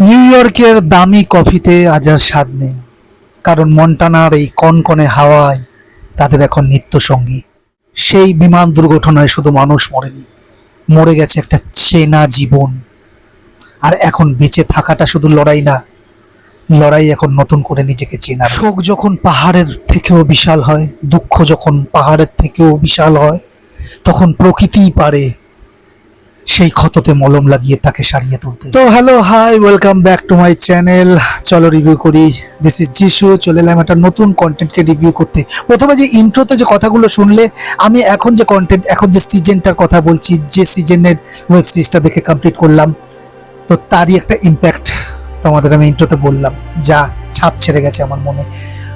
New ইয়র্কের দামি কফিতে আজ আর স্বাদ নেই, কারণ মন্টানার এই কনকনে হাওয়ায় তাদের এখন নিত্য সঙ্গী। সেই বিমান দুর্ঘটনায় শুধু মানুষ মরেনি, মরে গেছে একটা চেনা জীবন। আর এখন বেঁচে থাকাটা শুধু লড়াই না, লড়াই এখন নতুন করে নিজেকে চেনা। শোক যখন পাহাড়ের থেকেও বিশাল হয়, দুঃখ যখন পাহাড়ের থেকেও বিশাল হয়, তখন প্রকৃতিই পারে সেই ক্ষততে মলম লাগিয়ে তাকে সারিয়ে তুলতে। তো hello, hi, welcome back to my channel. চলো রিভিউ করি। This is Jishu. চলে এলাম একটা নতুন কন্টেন্টকে রিভিউ করতে। প্রথমে যে ইন্ট্রোতে যে কথাগুলো শুনলে, আমি এখন যে কন্টেন্ট, এখন যে সিজনটার কথা বলছি, যে সিজনের ওয়েব সিরিজটা দেখে কমপ্লিট করলাম, তো তারই একটা ইম্প্যাক্ট তোমাদের আমি ইন্ট্রোতে বললাম, যা ছাপ ছেড়ে গেছে আমার মনে।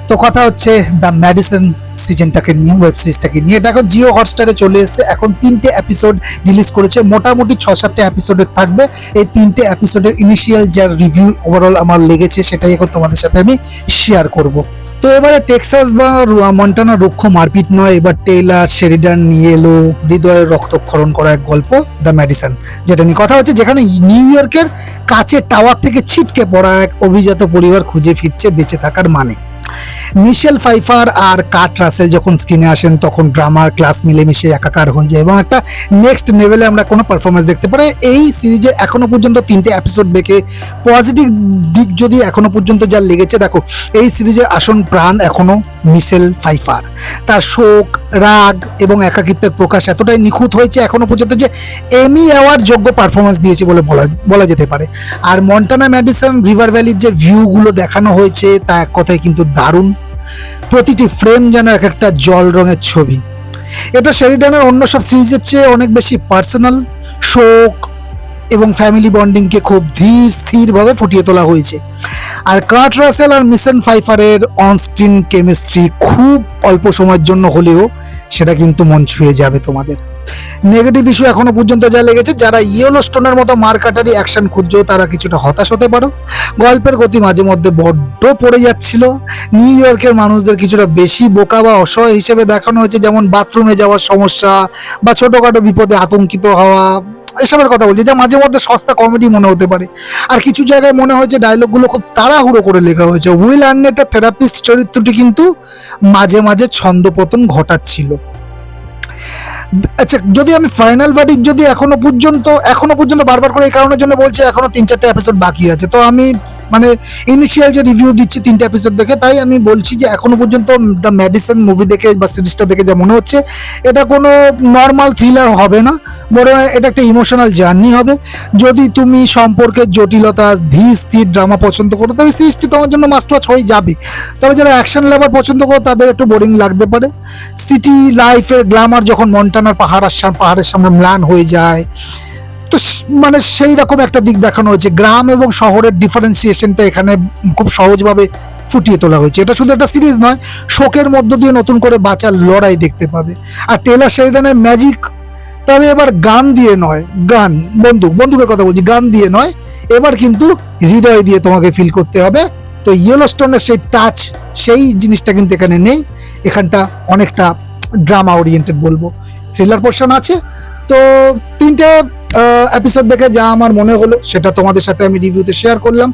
তো কথা হচ্ছে দ্য মেডিসিন সিজনটাকে নিয়ে, ওয়েব সিরিজটাকে নিয়ে। এটা এখন জিও হটস্টারে চলে এসেছে। এখন 3টে এপিসোড রিলিজ করেছে, মোটামুটি 6-7টে এপিসোডের থাকবে। এই 3টে এপিসোডের ইনিশিয়াল যার রিভিউ ওভারঅল আমার লেগেছে, সেটাই এখন তোমাদের সাথে আমি শেয়ার করব। তো এবারে টেক্সাস বা মন্টানা রুক্ষ মারপিট নয়, এবার টেইলার শেরিডান নিয়ে এলো হৃদয়ের রক্তক্ষরণ করা এক গল্প, দ্য মেডিসিন, যেটা নিয়ে কথা হচ্ছে, যেখানে নিউ ইয়র্কের কাছে টাওয়ার থেকে ছিটকে পড়া এক অভিজাত পরিবার খুঁজে ফিরছে বেঁচে থাকার মানে। মিশেল ফাইফার আর কার্ট রাসেল যখন স্ক্রিনে আসেন, তখন ড্রামার ক্লাস মিলেমিশে একাকার হয়ে যায় এবং একটা নেক্সট লেভেলে আমরা কোনো পারফরমেন্স দেখতে পারি। এই সিরিজে এখনো পর্যন্ত 3টে এপিসোড দেখে পজিটিভ দিক যদি এখনো পর্যন্ত যা লেগেছে, দেখো এই সিরিজের আসন প্রাণ এখনো মিশেল ফাইফার। তার শোক, রাগ এবং একাকিত্বের প্রকাশ এতটাই নিখুঁত হয়েছে এখনো পর্যন্ত যে এমি অ্যাওয়ার্ড যোগ্য পারফরমেন্স দিয়েছে বলে বলা যেতে পারে। আর মন্টানা মেডিসন রিভার ভ্যালির যে ভিউগুলো দেখানো হয়েছে, তা এক কথায় কিন্তু দারুণ। প্রতিটি ফ্রেম যেন এক একটা জল রঙের ছবি। এটা শেরিডানের অন্য সব সিরিজের চেয়ে অনেক বেশি পার্সোনাল। শোক এবং ফ্যামিলি বন্ডিংকে খুব ধীর স্থিরভাবে ফুটিয়ে তোলা হয়েছে। আর কার্ট রাসেল আর মিশেল ফাইফারের অনস্ক্রিন কেমিস্ট্রি খুব অল্প সময়ের জন্য হলেও সেটা কিন্তু মন ছুঁয়ে যাবে তোমাদের। নেগেটিভ ইস্যু এখনো পর্যন্ত যা লেগেছে, যারা ইয়েলোস্টোনের মতো মারকাটারি অ্যাকশন খুঁজছো তারা কিছুটা হতাশ হতে পারো। গল্পের গতি মাঝে মধ্যে বড্ড পড়ে যাচ্ছিল। নিউ ইয়র্কের মানুষদের কিছুটা বেশি বোকা বা অসহায় হিসেবে দেখানো হয়েছে, যেমন বাথরুমে যাওয়ার সমস্যা বা ছোটোখাটো বিপদে আতঙ্কিত হওয়া, এসবের কথা বলছি, যা মাঝে মধ্যে সস্তা কমেডি মনে হতে পারে। আর কিছু জায়গায় মনে হয়েছে ডায়লগগুলো খুব তাড়াহুড়ো করে লেখা হয়েছে। উইল আর্নেটের থেরাপিস্ট চরিত্রটি কিন্তু মাঝে মাঝে ছন্দপতন ঘটাচ্ছিল। আচ্ছা, যদি আমি ফাইনাল ভার্ডিক্ট, যদি এখনো পর্যন্ত বারবার করে এই কারণের জন্য বলছি, এখনো 3-4টে এপিসোড বাকি আছে, তো আমি মানে ইনিশিয়াল যে রিভিউ দিচ্ছি 3টে এপিসোড দেখে, তাই আমি বলছি যে এখনো পর্যন্ত দ্য মেডিসিন মুভি দেখে বা সিরিজটা দেখে যা মনে হচ্ছে, এটা কোনো নর্মাল থ্রিলার হবে না, বরং এটা একটা ইমোশনাল জার্নি হবে। যদি তুমি সম্পর্কের জটিলতা, ধীর স্থির ড্রামা পছন্দ করো, তবে সিরিজটি তোমার জন্য মাস্ট ওয়াচ হয়ে যাবে। তবে যারা অ্যাকশন লাভার পছন্দ করো, তাদের একটু বোরিং লাগতে পারে। সিটি লাইফের গ্ল্যামার যখন মন্টানার পাহাড়ের সামনে ম্লান হয়ে যায়, তো মানে সেই রকম একটা দিক দেখানো হয়েছে। গ্রাম এবং শহরের ডিফারেন্সিয়েশনটা এখানে খুব সহজভাবে ফুটিয়ে তোলা হয়েছে। এটা শুধু একটা সিরিজ নয়, শোকের মধ্য দিয়ে নতুন করে বাঁচার লড়াই দেখতে পাবে। আর টেইলার শেরিডানের ম্যাজিক, তবে এবার গান দিয়ে নয়, বন্দুকের কথা বলছি, গান দিয়ে নয়, এবার কিন্তু হৃদয় দিয়ে তোমাকে ফিল করতে হবে। তো ইয়েলোস্টোনের সেই টাচ, সেই জিনিসটা কিন্তু এখানে নেই। এখানটা অনেকটা ড্রামা ওরিয়েন্টেড বলবো, থ্রিলার পোর্শন আছে। তো 3টে এপিসোড দেখে যা আমার মনে হলো সেটা তোমাদের সাথে আমি রিভিউতে শেয়ার করলাম।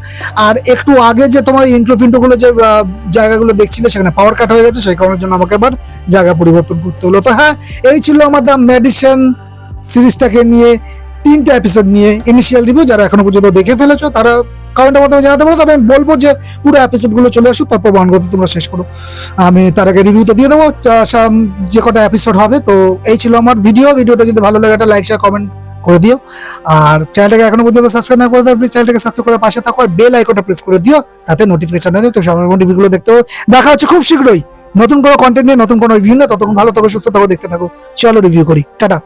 আর একটু আগে যে তোমার ইন্ট্রোগুলো যে জায়গাগুলো দেখছিলে, সেখানে পাওয়ার কাট হয়ে গেছে, সেই কারণের জন্য আমাকে আবার জায়গা পরিবর্তন করতে হলো। তো হ্যাঁ, এই ছিল আমার দ্য মেডিসিন সিরিজটাকে নিয়ে 3টে এপিসোড নিয়ে ইনিশিয়াল রিভিউ। যারা এখনো পর্যন্ত দেখে ফেলেছো তারা কমেন্টের মাধ্যমে জানাতে পারো। তবে আমি বলবো যে পুরো এপিসোডগুলো চলে আসুক, তারপর ওয়ান গতে তোমরা শেষ করো। আমি তার আগে রিভিউ তো দিয়ে দেবো যে কটা এপিসোড হবে। তো এই ছিল আমার ভিডিওটা যদি ভালো লাগে একটা লাইক, শেয়ার, কমেন্ট করে দিও। আর চ্যানেলটাকে এখনো পর্যন্ত সাবস্ক্রাইব না করে দাও, প্লিজ চ্যানেলটাকে সাবস্ক্রাইব করে পাশে থাকো, আর বেল আইকনটা প্রেস করে দিও, তাতে নোটিফিকেশন হয়ে যাবে। তো সবার রিভিউগুলো দেখতে হবে। দেখা হচ্ছে খুব শীঘ্রই নতুন কোনো কন্টেন্ট নিয়ে, নতুন কোনো রিভিউ নিয়ে। ততক্ষণ ভালো থাকো, সুস্থ থাকো, দেখতে থাকো। চলো রিভিউ করি, টাটা।